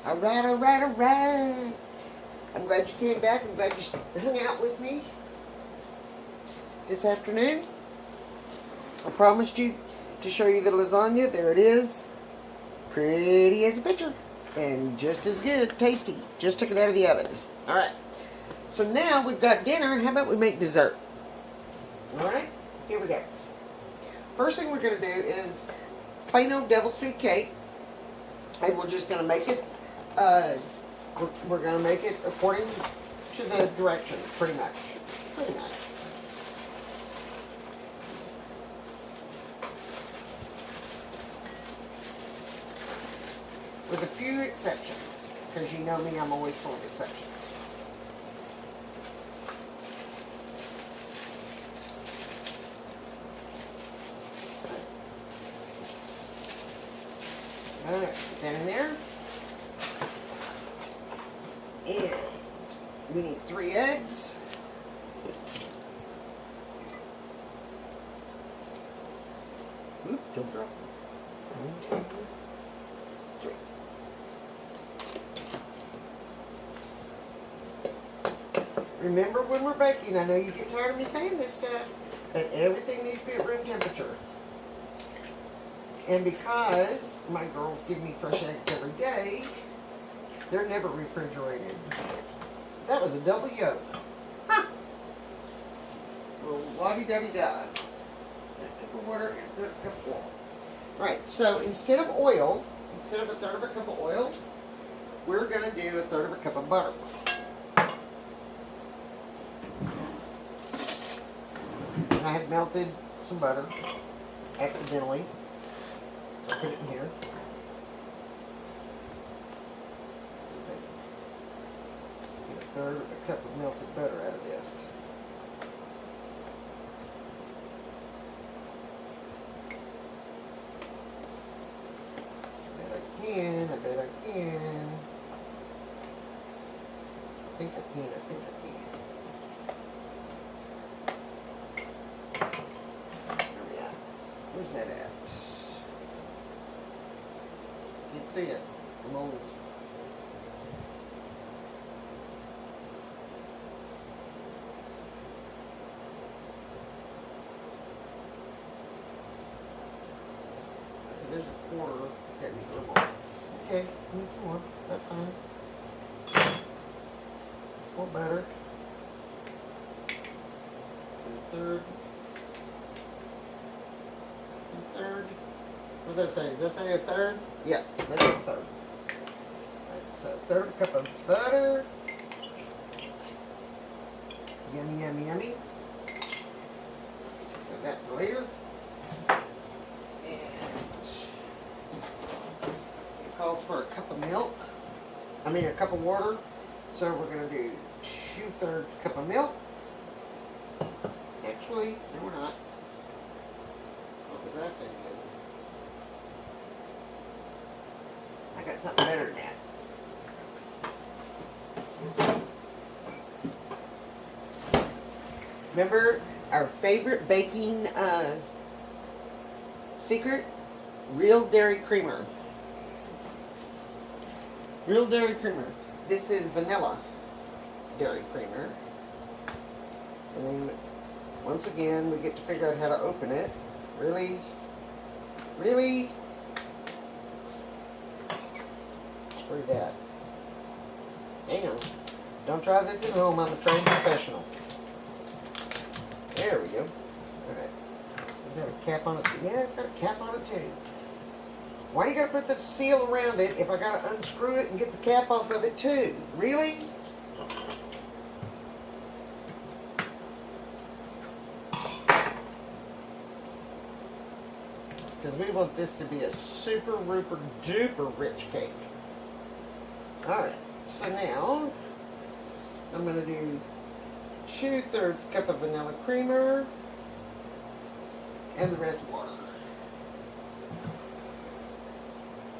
Alright, alright, alright. I'm glad you came back. I'm glad you hung out with me this afternoon. I promised you to show you the lasagna. There it is. Pretty as a picture. And just as good. Tasty. Just took it out of the oven. Alright. So now we've got dinner. How about we make dessert? Alright. Here we go. First thing we're going to do is plain old devil's food cake. And we're just going to make it, we're going to make it according to the directions, pretty much. Pretty much. With a few exceptions, because you know me, I'm always full of exceptions. Alright, put that in there. And we need 3 eggs. Oop, don't drop them. 1, 2, 3. Remember when we're baking, I know you get tired of me saying this stuff, but everything needs to be at room temperature. And because my girls give me fresh eggs every day, they're never refrigerated. That was a double yolk. Huh. Well, la-di-da-di-da. A cup of water and a third cup of oil. Right, so instead of oil, instead of a third of a cup of oil, we're going to do a third of a cup of butter. And I have melted some butter accidentally. So I'll put it in here. Get a third of a cup of melted butter out of this. I bet I can. I bet I can. I think I can. I think I can. Where we at? Where's that at? You can see it. I'm old. Okay, there's a quarter. Okay, I need a little more. Okay, I need some more. That's fine. It's more butter. And a third. And a third. What does that say? Does that say a third? Yeah, that is a third. Alright, so a third cup of butter. Yummy, yummy, yummy. Save that for later. And it calls for a cup of milk. I mean a cup of water. So we're going to do 2/3 cup of milk. Actually, no we're not. What was that thing? I got something better than that. Remember our favorite baking secret? Real dairy creamer. Real dairy creamer. This is vanilla dairy creamer. And then, once again, we get to figure out how to open it. Really? Really? Screw that. Hang on. Don't try this at home. I'm a trained professional. There we go. Alright. Does it have a cap on it? Yeah, it's got a cap on it too. Why do you gotta put the seal around it if I gotta unscrew it and get the cap off of it too? Really? Because we want this to be a super, rooper, duper rich cake. Alright, so now I'm going to do 2/3 cup of vanilla creamer and the rest water.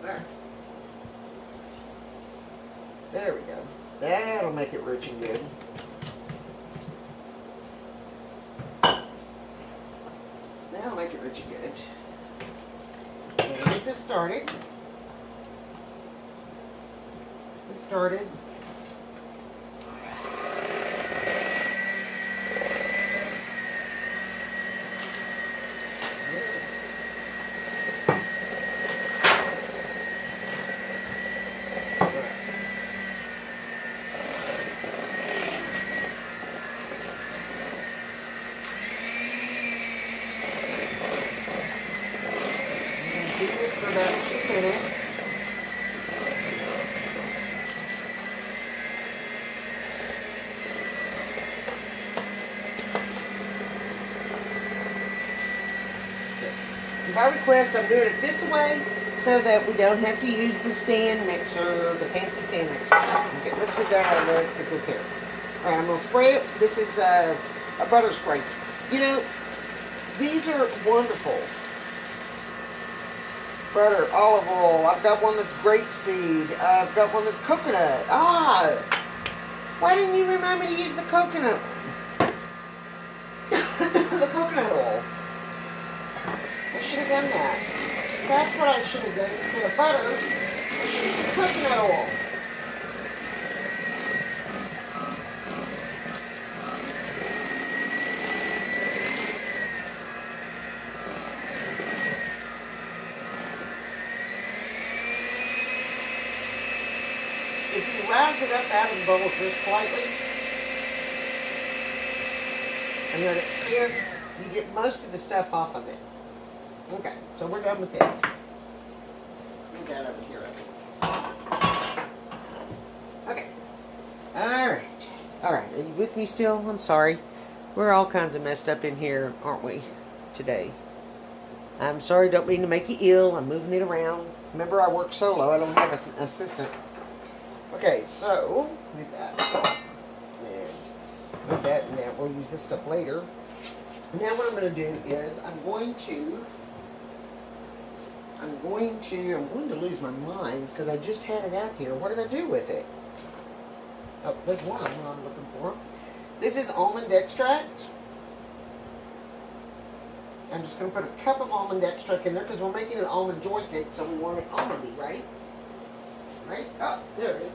There. There we go. That'll make it rich and good. That'll make it rich and good. I'm going to get this started. this started. Do it for about 2 minutes. By request, I'm doing it this way so that we don't have to use the stand mixer, the fancy stand mixer. Okay, let's put that out there. Let's get this here. All right, I'm going to spray it. This is a butter spray. You know, these are wonderful. Butter, olive oil. I've got one that's grapeseed. I've got one that's coconut. Why didn't you remind me to use the coconut? The coconut oil. I should have done that. That's what I should have done instead of butter. I should have used coconut oil. If you rise it up out of the bowl just slightly, and let it spin, you get most of the stuff off of it. Okay, so we're done with this. Let's move that over here. Okay. Alright. Alright, are you with me still? I'm sorry. We're all kinds of messed up in here, aren't we, today? I'm sorry, don't mean to make you ill. I'm moving it around. Remember, I work solo. I don't have an assistant. Okay, so, move that. And move that, and now we'll use this stuff later. Now what I'm going to do is I'm going to lose my mind because I just had it out here. What did I do with it? Oh, there's one I'm looking for. This is almond extract. I'm just going to put a cup of almond extract in there because we're making an almond joy cake, so we want it almondy, right? Right? Oh, there it is.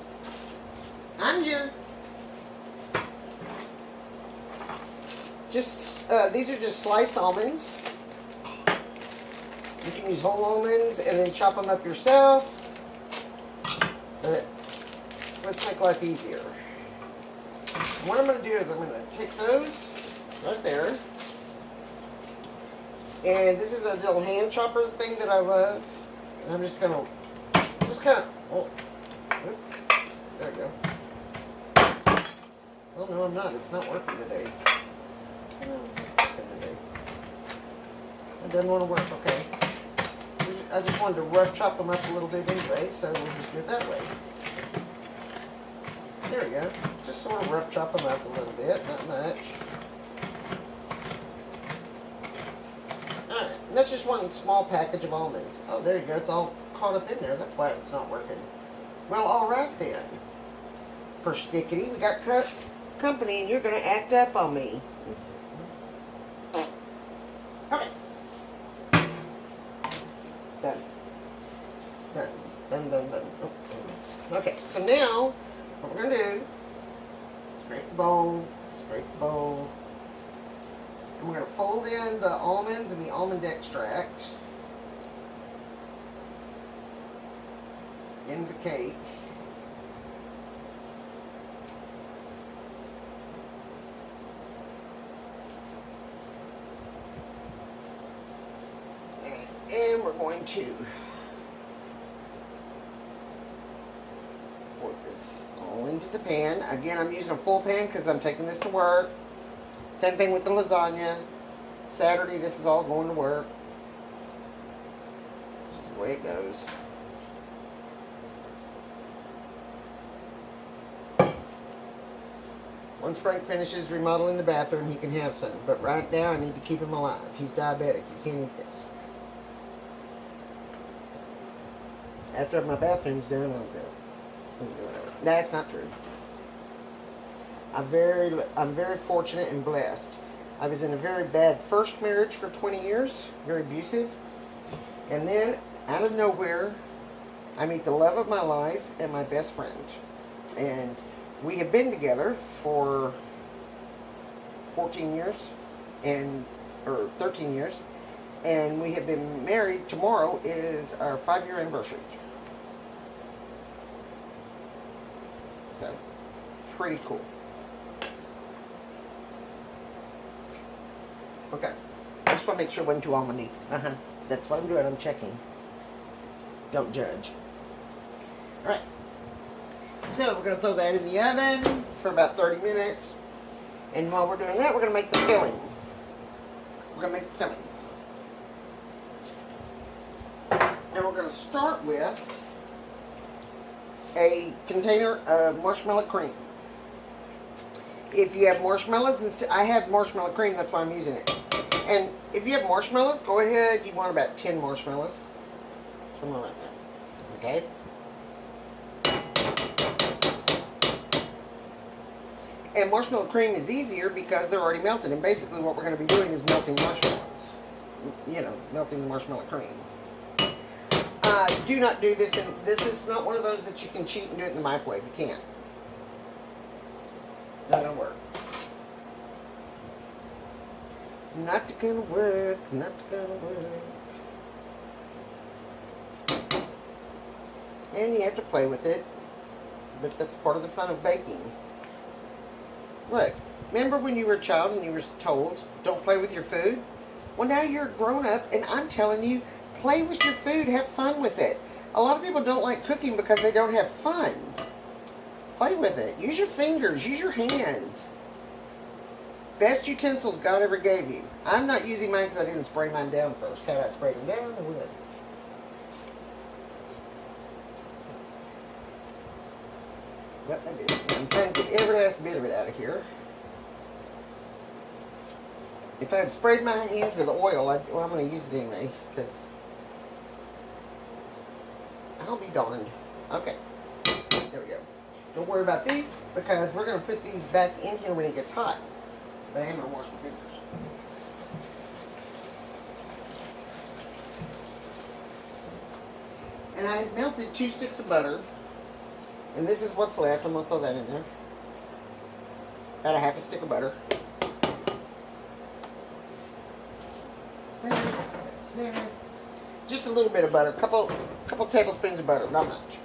I'm here. Just, these are just sliced almonds. You can use whole almonds and then chop them up yourself. But let's make life easier. And what I'm going to do is I'm going to take those right there. And this is a little hand chopper thing that I love. And I'm just going to, oh, there we go. Oh no, I'm not. It's not working today. It doesn't want to work, okay. I just wanted to rough chop them up a little bit anyway, so we'll just do it that way. There we go. Just sort of rough chop them up a little bit, not much. Alright, that's just one small package of almonds. Oh, there you go. It's all caught up in there. That's why it's not working. Well, alright then. Persnickety, we got company and you're going to act up on me. Okay. Done. Done. Done, done, done. Oh, okay, so now, what we're going to do, scrape the bowl, and we're going to fold in the almonds and the almond extract into the cake. And we're going to pour this all into the pan. Again, I'm using a full pan because I'm taking this to work. Same thing with the lasagna. Saturday, this is all going to work. Just the way it goes. Once Frank finishes remodeling the bathroom, he can have some. But right now, I need to keep him alive. He's diabetic. You can't eat this. After my bathroom's done, I'll go. That's not true. I'm very fortunate and blessed. I was in a very bad first marriage for 20 years, very abusive. And then, out of nowhere, I meet the love of my life and my best friend. And we have been together for 14 years or 13 years. And we have been married. Tomorrow is our 5-year anniversary. So, pretty cool. Okay. I just want to make sure it wasn't too almondy. That's what I'm doing. I'm checking. Don't judge. Alright. So, we're going to throw that in the oven for about 30 minutes. And while we're doing that, we're going to make the filling. We're going to make the filling. And we're going to start with a container of marshmallow cream. If you have marshmallows, I have marshmallow cream, that's why I'm using it. And if you have marshmallows, go ahead, you want about 10 marshmallows. Somewhere right there. Okay? And marshmallow cream is easier because they're already melted. And basically what we're going to be doing is melting marshmallows. You know, melting the marshmallow cream. Do not do this, and this is not one of those that you can cheat and do it in the microwave. You can't. Not gonna work. Not gonna work. Not gonna work. And you have to play with it, but that's part of the fun of baking. Look, remember when you were a child and you were told, don't play with your food? Well, now you're a grown-up, and I'm telling you, play with your food, have fun with it. A lot of people don't like cooking because they don't have fun. Play with it. Use your fingers, use your hands. Best utensils God ever gave you. I'm not using mine because I didn't spray mine down first. Had I sprayed them down, I would. What I did. I'm trying to get every last bit of it out of here. If I had sprayed my hands with oil, well, I'm going to use it anyway, because I'll be darned. Okay. There we go. Don't worry about these, because we're going to put these back in here when it gets hot. But I am going to wash my fingers. And I melted 2 sticks of butter. And this is what's left. I'm going to throw that in there. About a half a stick of butter. Just a little bit of butter. Couple tablespoons of butter. Not much.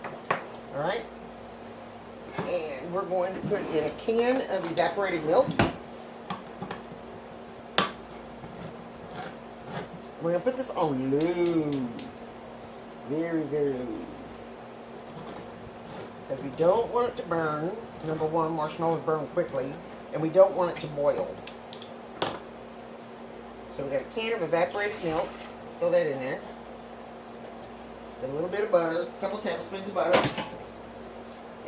Alright? And we're going to put in a can of evaporated milk. We're going to put this on low. Very, very low. Because we don't want it to burn. Number one, marshmallows burn quickly. And we don't want it to boil. So we got a can of evaporated milk. Throw that in there. A little bit of butter. A couple tablespoons of butter.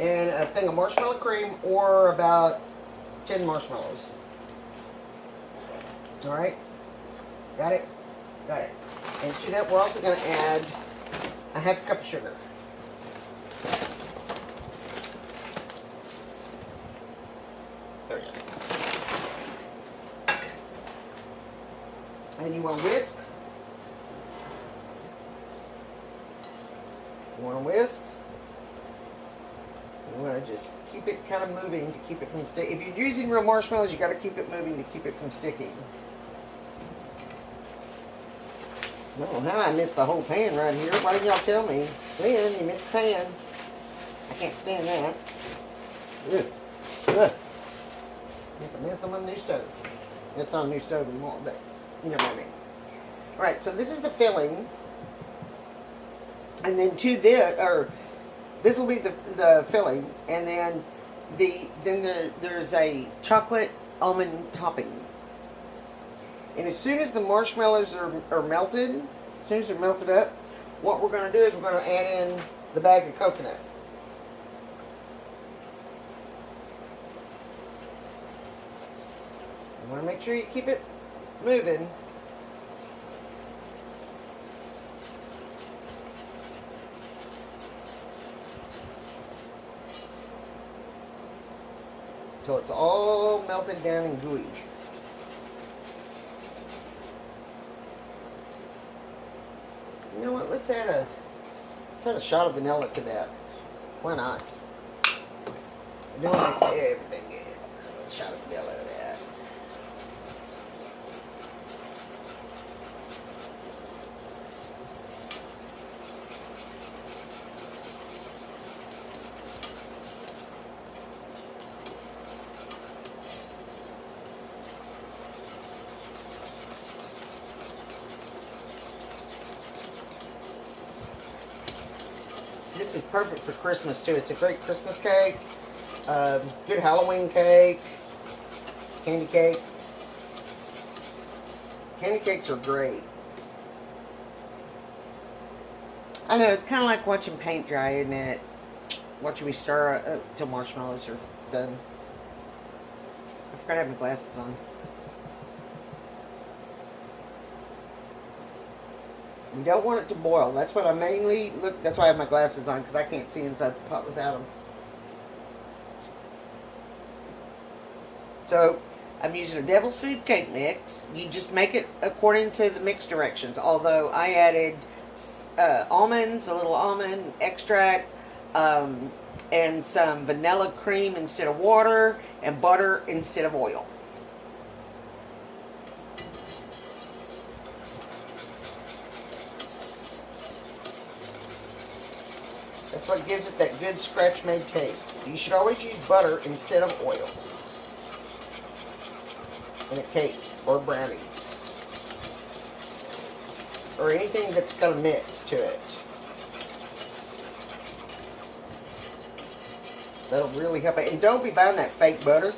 And a thing of marshmallow cream, or about 10 marshmallows. Alright? Got it? Got it. And to that, we're also going to add a half cup of sugar. There we go. And you want to whisk. You want to whisk. You want to just keep it kind of moving to keep it from sticking. If you're using real marshmallows, you got to keep it moving to keep it from sticking. No, how I missed the whole pan right here. Why didn't y'all tell me? Lynn, you missed the pan. I can't stand that. Ugh. Ugh. Make a mess on my new stove. It's not a new stove anymore, but you know what I mean. Alright, so this is the filling. And then to this, or this will be the filling, and then there's a chocolate almond topping. And as soon as the marshmallows are melted, as soon as they're melted up, what we're going to do is we're going to add in the bag of coconut. You want to make sure you keep it moving. Until it's all melted down and gooey. You know what? Let's add Let's add a shot of vanilla to that. Why not? Vanilla makes everything good. A little shot of vanilla to that. This is perfect for Christmas too. It's a great Christmas cake, good Halloween cake, candy cake. Candy cakes are great. I know, it's kind of like watching paint dry, isn't it? Watching me stir up till marshmallows are done. I forgot to have my glasses on. You don't want it to boil. That's what I mainly look. That's why I have my glasses on, because I can't see inside the pot without them. So I'm using a Devil's Food cake mix. You just make it according to the mix directions. Although I added almonds, a little almond extract, and some vanilla cream instead of water, and butter instead of oil. That's what gives it that good scratch-made taste. You should always use butter instead of oil in a cake or brownies or anything that's got a mix to it. That'll really help it. And don't be buying that fake butter.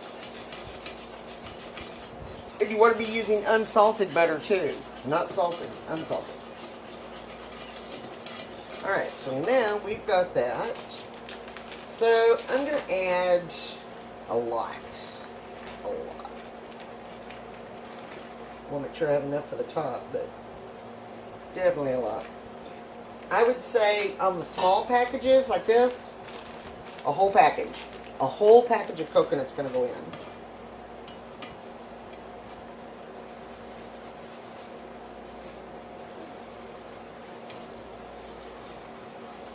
And you want to be using unsalted butter too. Not salted, unsalted. Alright, so now we've got that. So I'm going to add a lot. A lot. I want to make sure I have enough for the top, but definitely a lot. I would say on the small packages like this, a whole package. A whole package of coconut's going to go in.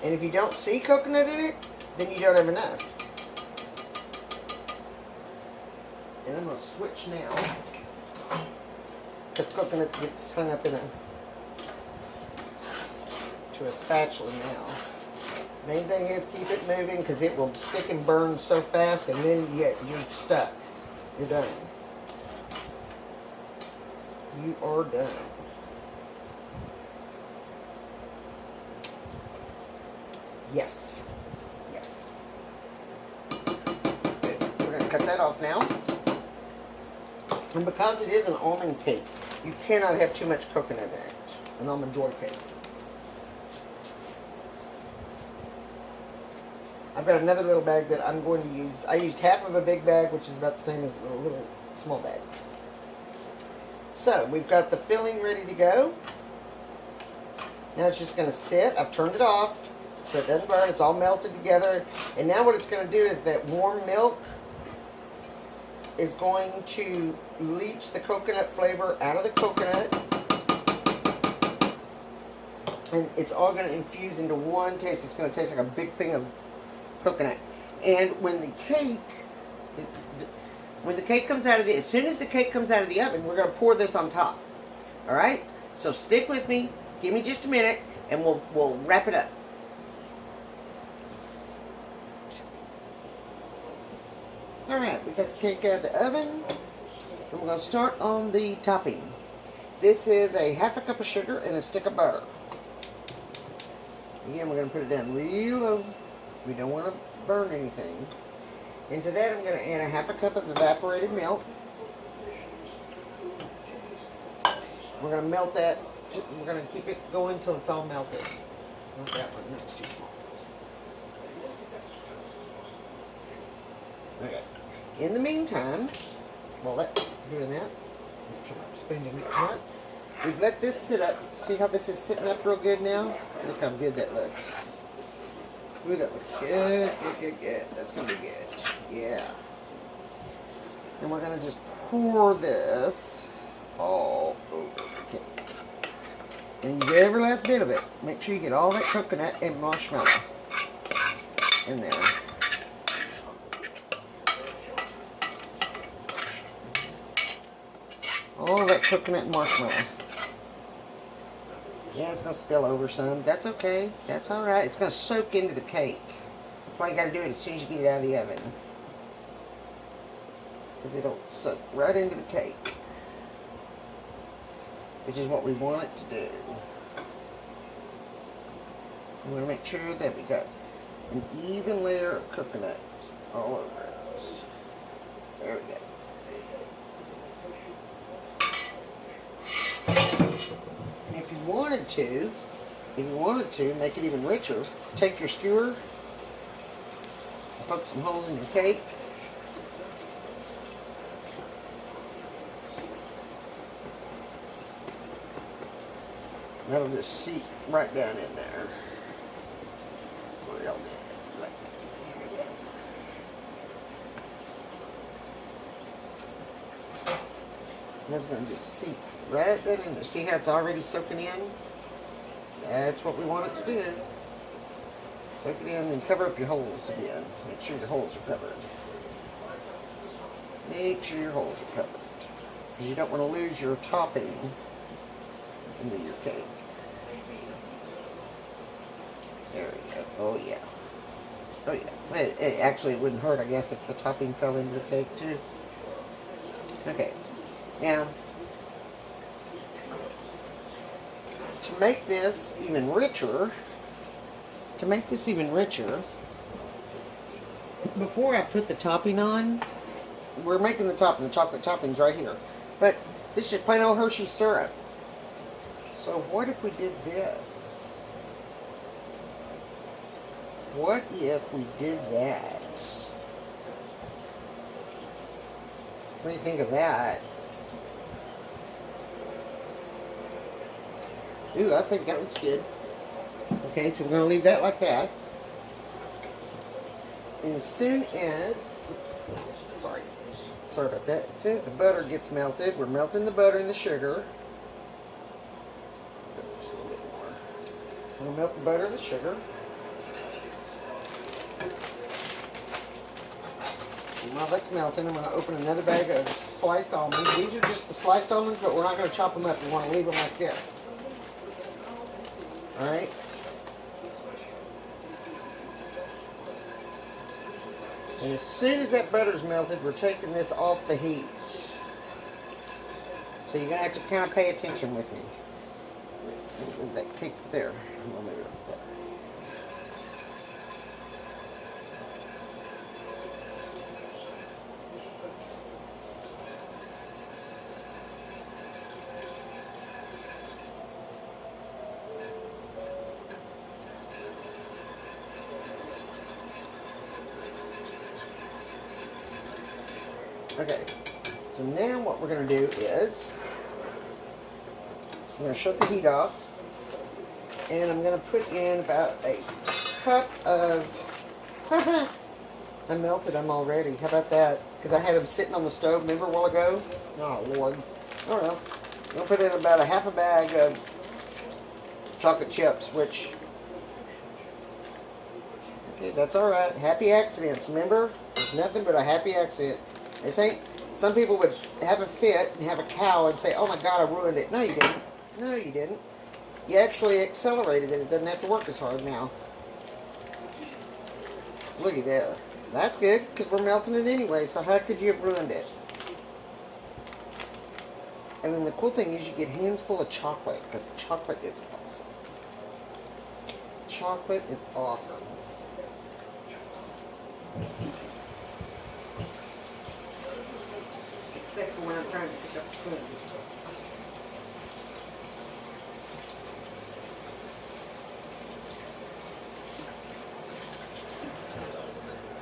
And if you don't see coconut in it, then you don't have enough. And I'm going to switch now, because coconut gets hung up to a spatula now. Main thing is keep it moving, because it will stick and burn so fast, and then you're stuck. You're done. You are done. Yes. Yes. Good. We're going to cut that off now. And because it is an almond cake, you cannot have too much coconut in it. An almond joy cake. I've got another little bag that I'm going to use. I used half of a big bag, which is about the same as a little small bag. So, we've got the filling ready to go. Now it's just going to sit. I've turned it off so it doesn't burn. It's all melted together. And now what it's going to do is that warm milk is going to leach the coconut flavor out of the coconut. And it's all going to infuse into one taste. It's going to taste like a big thing of coconut. And when the cake comes out of as soon as the cake comes out of the oven, we're going to pour this on top. All right? So stick with me. Give me just a minute, and we'll wrap it up. All right, we got the cake out of the oven, and we're going to start on the topping. This is a half a cup of sugar and a stick of butter. Again, we're going to put it down real low. We don't want to burn anything. Into that, I'm going to add a half a cup of evaporated milk. We're going to melt that. We're going to keep it going until it's all melted. Not that one. No, it's too small. Okay. In the meantime, while that's doing that, make sure my spoon didn't get hot. We've let this sit up. See how this is sitting up real good now? Look how good that looks. Ooh, that looks good. Good, good, good. That's going to be good. Yeah. And we're going to just pour this all over the cake. And use every last bit of it. Make sure you get all that coconut and marshmallow in there. All that coconut and marshmallow. Yeah, it's going to spill over some. That's okay. That's alright. It's going to soak into the cake. That's why you got to do it as soon as you get it out of the oven. Because it'll soak right into the cake. Which is what we want it to do. We want to make sure that we got an even layer of coconut all over it. There we go. And if you wanted to make it even richer, take your skewer, poke some holes in your cake. That'll just seep right down in there. Real good. Like, here we go. And that's going to just seep right down in there. See how it's already soaking in? That's what we want it to do. Soak it in and cover up your holes again. Make sure your holes are covered. Make sure your holes are covered. Because you don't want to lose your topping into your cake. There we go. Oh yeah. Oh yeah. Well, actually, it wouldn't hurt, I guess, if the topping fell into the cake too. Okay. Now, to make this even richer, before I put the topping on, we're making the topping. The chocolate topping's right here. But this is plain old Hershey syrup. So what if we did this? What if we did that? What do you think of that? Ooh, I think that looks good. Okay, so we're going to leave that like that. And as soon as, sorry about that. As soon as the butter gets melted, we're melting the butter and the sugar. Just a little bit more. I'm going to melt the butter and the sugar. And while that's melting, I'm going to open another bag of sliced almonds. These are just the sliced almonds, but we're not going to chop them up. We want to leave them like this. Alright? And as soon as that butter's melted, we're taking this off the heat. So you're going to have to kind of pay attention with me. Move that cake there. We'll move it up there. Okay, so now what we're going to do is, I'm going to shut the heat off, and I'm going to put in about a cup of, I melted them already, how about that? Because I had them sitting on the stove, remember a while ago? Oh Lord, I don't know. I'm going to put in about a half a bag of chocolate chips, which, okay, that's alright, happy accidents, remember? There's nothing but a happy accident. This ain't, some people would have a fit and have a cow and say, oh my God, I ruined it. No, you didn't. No, you didn't. You actually accelerated it. It doesn't have to work as hard now. Looky there. That's good, because we're melting it anyway, so how could you have ruined it? And then the cool thing is you get hands full of chocolate, because chocolate is awesome. Chocolate is awesome. Except for when I'm trying to pick up the spoon.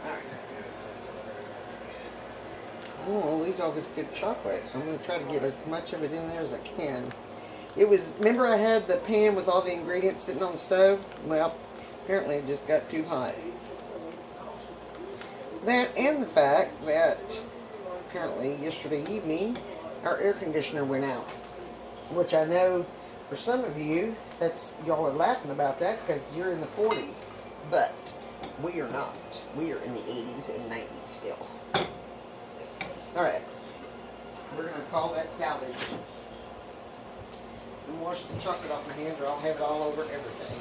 Alright. Oh, these all this good chocolate. I'm going to try to get as much of it in there as I can. It was, remember I had the pan with all the ingredients sitting on the stove? Well, apparently it just got too hot. That and the fact that apparently yesterday evening our air conditioner went out, which I know For some of you, y'all are laughing about that because you're in the 40s, but we are not. We are in the 80s and 90s still. All right, we're gonna call that salvage. And wash the chocolate off my hands, or I'll have it all over everything.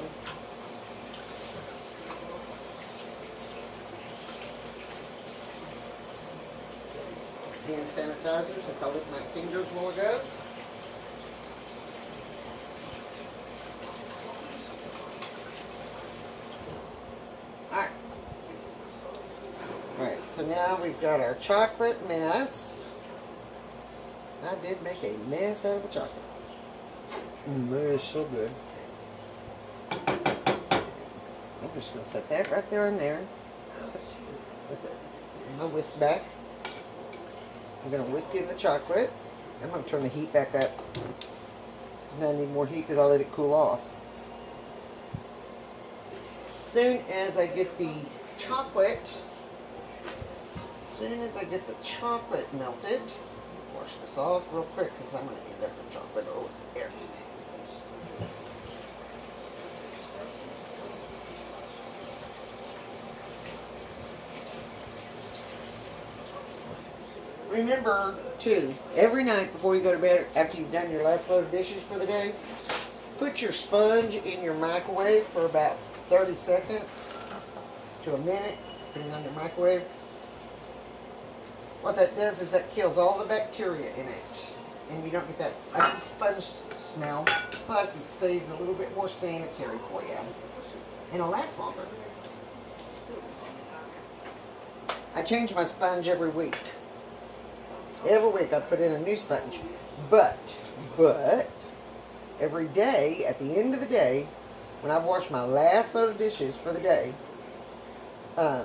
Hand sanitizer, since I licked my fingers a while ago. Alright, so now we've got our chocolate mess. I did make a mess out of the chocolate. It's so good. I'm just going to set that right there and there. Right there. My whisk back. I'm going to whisk in the chocolate. I'm going to turn the heat back up. Now I need more heat because I'll let it cool off. As soon as I get the chocolate melted, wash this off real quick because I'm going to end up the chocolate over here. Remember, too, every night before you go to bed, after you've done your last load of dishes for the day, put your sponge in your microwave for about 30 seconds to a minute, depending on your microwave. What that does is that kills all the bacteria in it, and you don't get that ugly sponge smell, plus it stays a little bit more sanitary for you, and it'll last longer. I change my sponge every week. Every week I put in a new sponge. But, every day, at the end of the day, when I've washed my last load of dishes for the day, I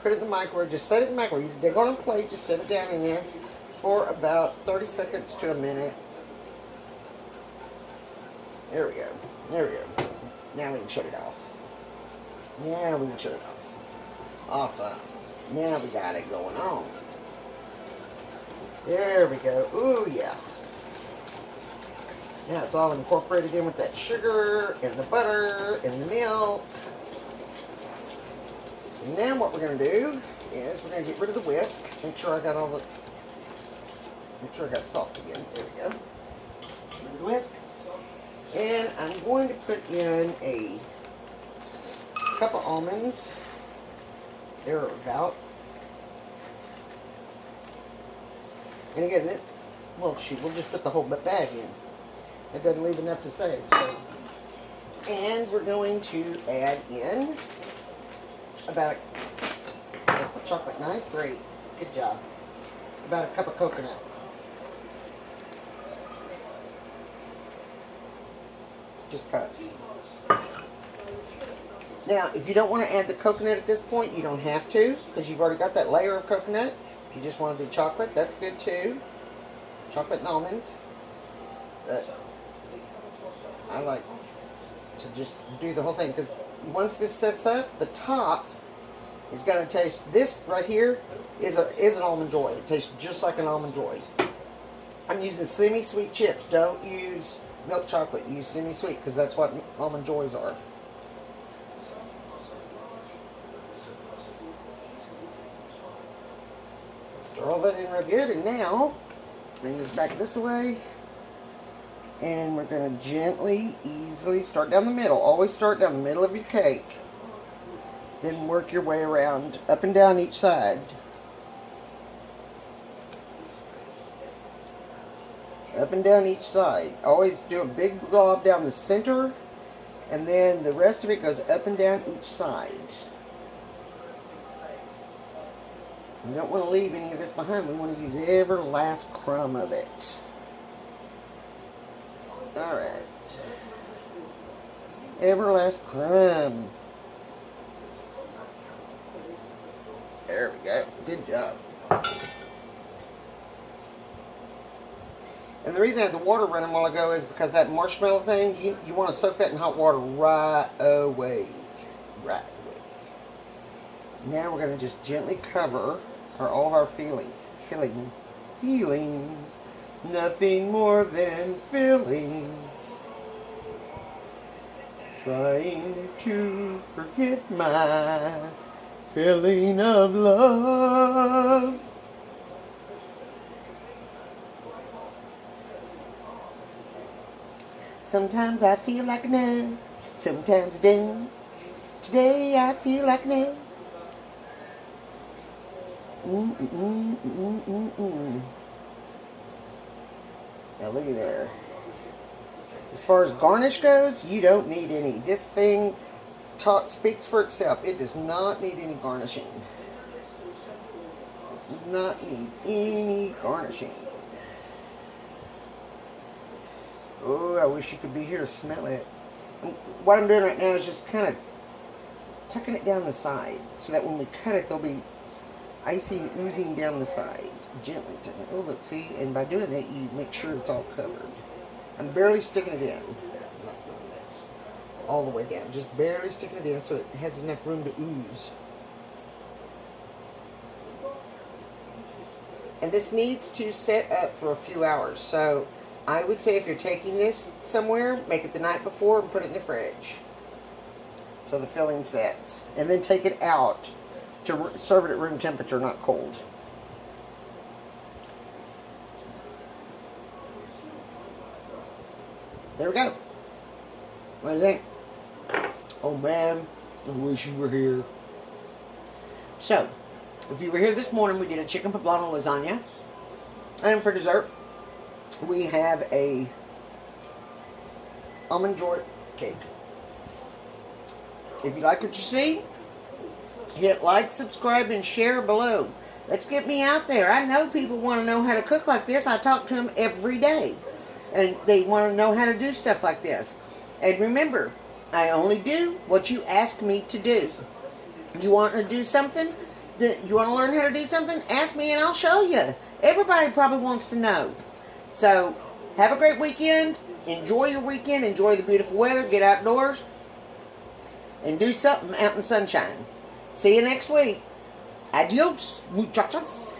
put it in the microwave, just set it in the microwave. You dig on a plate, just set it down in there for about 30 seconds to a minute. There we go. There we go. Now we can shut it off. Now we can shut it off. Awesome. Now we got it going on. There we go. Ooh, yeah. Now it's all incorporated in with that sugar and the butter and the milk. So now what we're going to do is we're going to get rid of the whisk. Make sure I got soft again. There we go. Get rid of the whisk. And I'm going to put in a cup of almonds. They're about. And again, we'll just put the whole bag in. It doesn't leave enough to save. So, and we're going to add in about, that's my chocolate knife. Great, good job. About a cup of coconut. Just cuts. Now, if you don't want to add the coconut at this point, you don't have to, because you've already got that layer of coconut. If you just want to do chocolate, that's good too. Chocolate and almonds. But I like to just do the whole thing, because once this sets up, the top is going to taste, this right here is an Almond Joy. It tastes just like an Almond Joy. I'm using semi-sweet chips. Don't use milk chocolate. Use semi-sweet, because that's what Almond Joys are. Stir all that in real good, and now bring this back this way, and we're going to gently, easily start down the middle. Always start down the middle of your cake, then work your way around up and down each side. Up and down each side. Always do a big glob down the center, and then the rest of it goes up and down each side. We don't want to leave any of this behind. We want to use every last crumb of it. Alright. Every last crumb. There we go. Good job. And the reason I had the water running a while ago is because that marshmallow thing, you want to soak that in hot water right away. Right away. Now we're going to just gently cover all of our fillings Nothing more than feelings. Trying to forget my feeling of love. Sometimes I feel like no, sometimes I don't. Today I feel like no. Now look at there. As far as garnish goes, you don't need any. This thing speaks for itself. It does not need any garnishing. Does not need any garnishing. Oh, I wish you could be here to smell it. What I'm doing right now is just kind of tucking it down the side so that when we cut it, there'll be icing oozing down the side. Gently tucking it. Oh, look, see? And by doing that, you make sure it's all covered. I'm barely sticking it in. Not all the way down. Just barely sticking it in so it has enough room to ooze. And this needs to set up for a few hours. So I would say if you're taking this somewhere, make it the night before and put it in the fridge so the filling sets. And then take it out to serve it at room temperature, not cold. There we go. What do you think? Oh man, I wish you were here. So, if you were here this morning, we did a chicken poblano lasagna. And for dessert, we have a almond joy cake. If you like what you see, hit like, subscribe, and share below. Let's get me out there. I know people want to know how to cook like this. I talk to them every day. And they want to know how to do stuff like this. And remember, I only do what you ask me to do. You want to do something? You want to learn how to do something? Ask me and I'll show you. Everybody probably wants to know. So, have a great weekend. Enjoy your weekend. Enjoy the beautiful weather. Get outdoors. And do something out in the sunshine. See you next week. Adios, muchachos.